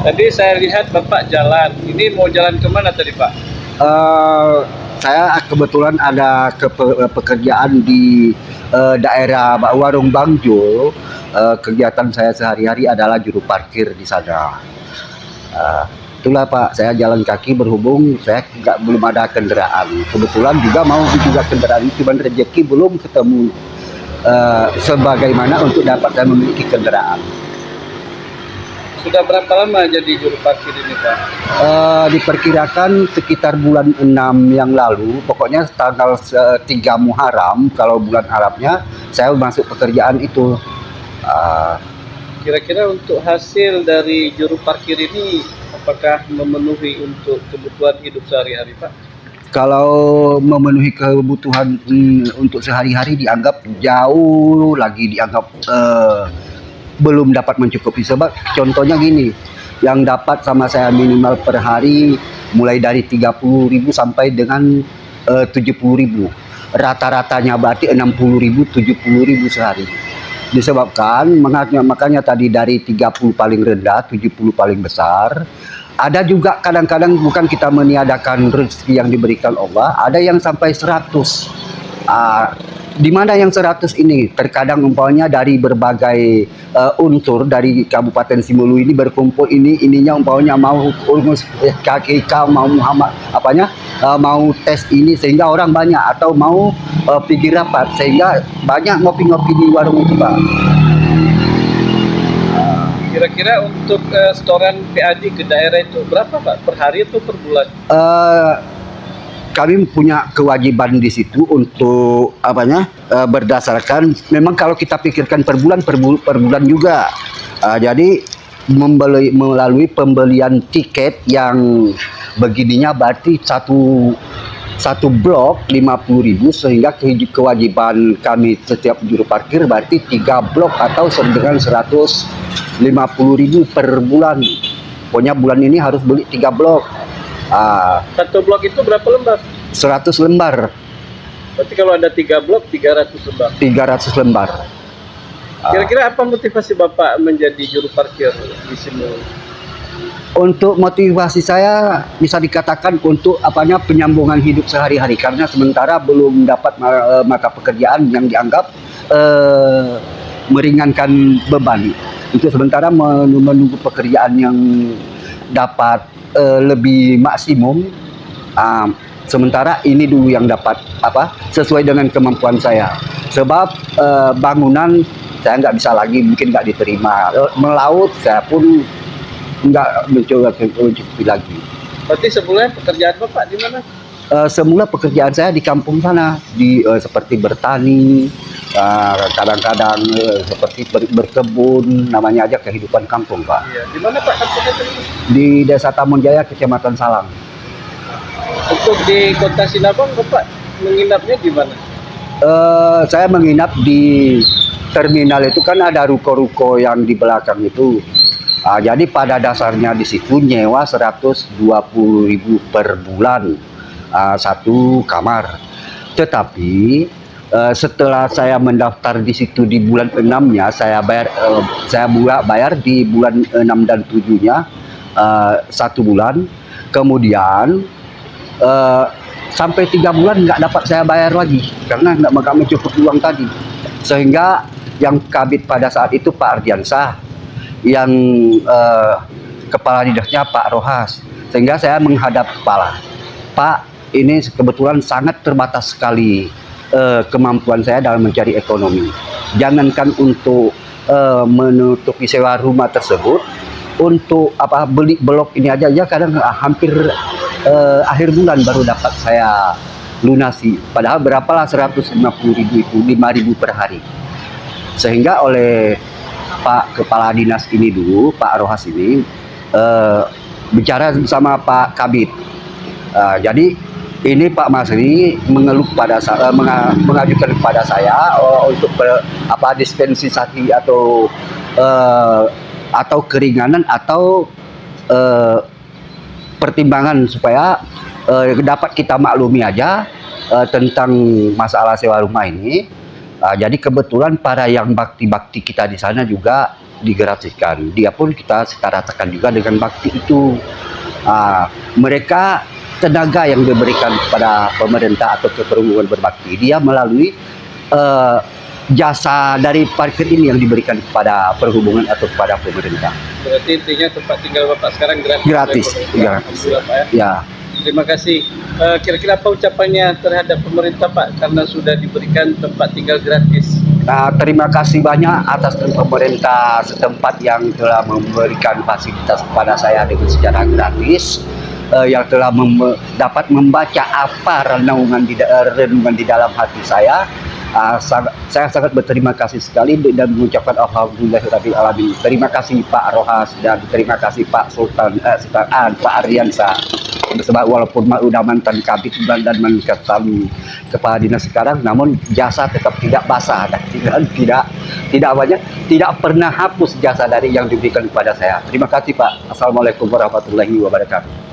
Tadi saya lihat Bapak jalan. Ini mau jalan kemana tadi Pak? Eh, saya kebetulan ada pekerjaan di daerah Warung Bangjo. Kegiatan saya sehari-hari adalah juru parkir di sana. Eh, Itulah Pak, saya jalan kaki berhubung saya belum ada kendaraan. Kebetulan juga mau juga kendaraan, cuman rezeki belum ketemu sebagaimana untuk dapat saya memiliki kendaraan. Sudah berapa lama jadi juru parkir ini Pak? Diperkirakan sekitar bulan 6 yang lalu, pokoknya tanggal 3 Muharram, kalau bulan Arabnya, saya masuk pekerjaan itu. Uh, Kira-kira untuk hasil dari juru parkir ini apakah memenuhi untuk kebutuhan hidup sehari-hari Pak? Kalau memenuhi kebutuhan untuk sehari-hari dianggap jauh lagi, dianggap belum dapat mencukupi. Sebab contohnya gini, yang dapat sama saya minimal per hari mulai dari 30.000 sampai dengan 70.000. Rata-ratanya berarti 60.000, 70.000 sehari. Disebabkan makanya tadi dari 30 paling rendah, 70 paling besar. Ada juga kadang-kadang bukan kita meniadakan rezeki yang diberikan Allah, ada yang sampai 100. Di mana yang 100 ini terkadang umpamanya dari berbagai unsur dari Kabupaten Simelu ini berkumpul, ininya umpamanya mau urus KKK, mau Muhammad mau tes ini sehingga orang banyak, atau mau pergi rapat sehingga banyak ngopi-ngopi di warung itu Pak. Kira-kira untuk setoran PAD ke daerah itu berapa Pak? Per hari atau per bulan? Kami punya kewajiban di situ untuk berdasarkan, memang kalau kita pikirkan per bulan juga. Jadi melalui pembelian tiket yang begininya berarti satu blok 50.000, sehingga kewajiban kami setiap juru parkir berarti 3 blok atau dengan 150.000 per bulan. Pokoknya bulan ini harus beli 3 blok. Satu blok itu berapa lembar? 100 lembar. Berarti kalau ada 3 blok 300 lembar. 300 lembar. Kira-kira apa motivasi Bapak menjadi juru parkir di sini? Untuk motivasi saya bisa dikatakan untuk penyambungan hidup sehari-hari, karena sementara belum dapat mata pekerjaan yang dianggap meringankan beban. Untuk sementara menunggu pekerjaan yang dapat lebih maksimum. Sementara ini dulu yang dapat sesuai dengan kemampuan saya. Sebab bangunan saya nggak bisa lagi, mungkin nggak diterima. Melaut saya pun nggak mencukupi lagi. Berarti sebelumnya pekerjaan Bapak di mana? Semula pekerjaan saya di kampung sana, seperti bertani, kadang-kadang seperti berkebun, namanya aja kehidupan kampung Pak. Iya. Di mana Pak kampungnya tadi? Di Desa Tamunjaya, Kecamatan Salang. Untuk di Kota Sinabang Bapak menginapnya di mana? Saya menginap di terminal itu, kan ada ruko-ruko yang di belakang itu. Jadi pada dasarnya di situ nyewa 120.000 per bulan, satu kamar. Tetapi setelah saya mendaftar di situ di bulan 6-nya, saya bayar di bulan 6 dan 7-nya 1 bulan. Kemudian sampai 3 bulan nggak dapat saya bayar lagi karena nggak mencukupi uang tadi. Sehingga yang kabid pada saat itu Pak Ardiansah, yang kepala dinasnya Pak Rohas. Sehingga saya menghadap kepala, Pak, ini kebetulan sangat terbatas sekali kemampuan saya dalam mencari ekonomi. Jangankan untuk menutupi sewa rumah tersebut, untuk beli blok ini aja kadang hampir akhir bulan baru dapat saya lunasi. Padahal berapalah 150.000 itu 5.000 per hari. Sehingga oleh Pak Kepala Dinas ini dulu, Pak Rohas ini, bicara sama Pak Kabid. Jadi ini Pak Masri mengeluh pada mengajukan kepada saya untuk dispensasi atau keringanan atau pertimbangan supaya dapat kita maklumi aja tentang masalah sewa rumah ini. Jadi kebetulan para yang bakti-bakti kita di sana juga digratiskan. Dia pun kita ratakan juga dengan bakti itu. Mereka tenaga yang diberikan kepada pemerintah atau ke perhubungan berbakti, dia melalui jasa dari parkir ini yang diberikan kepada perhubungan atau kepada pemerintah. Berarti intinya tempat tinggal Bapak sekarang gratis. Gratis, gratis. Alhamdulillah, Pak, ya. Ya. Terima kasih. Kira-kira apa ucapannya terhadap pemerintah, Pak, karena sudah diberikan tempat tinggal gratis? Nah, terima kasih banyak atas pemerintah setempat yang telah memberikan fasilitas kepada saya dengan secara gratis, yang telah dapat membaca apa renungan di dalam hati saya. Saya sangat berterima kasih sekali dan mengucapkan alhamdulillahirabbil alamin. Terima kasih Pak Rohas dan terima kasih Pak Sultan Pak Aryansa. Sebab walaupun udah mantan kabit dan mengikat kami kepala dinas sekarang, namun jasa tetap tidak basah dan tidak pernah hapus jasa dari yang diberikan kepada saya. Terima kasih Pak. Assalamualaikum warahmatullahi wabarakatuh.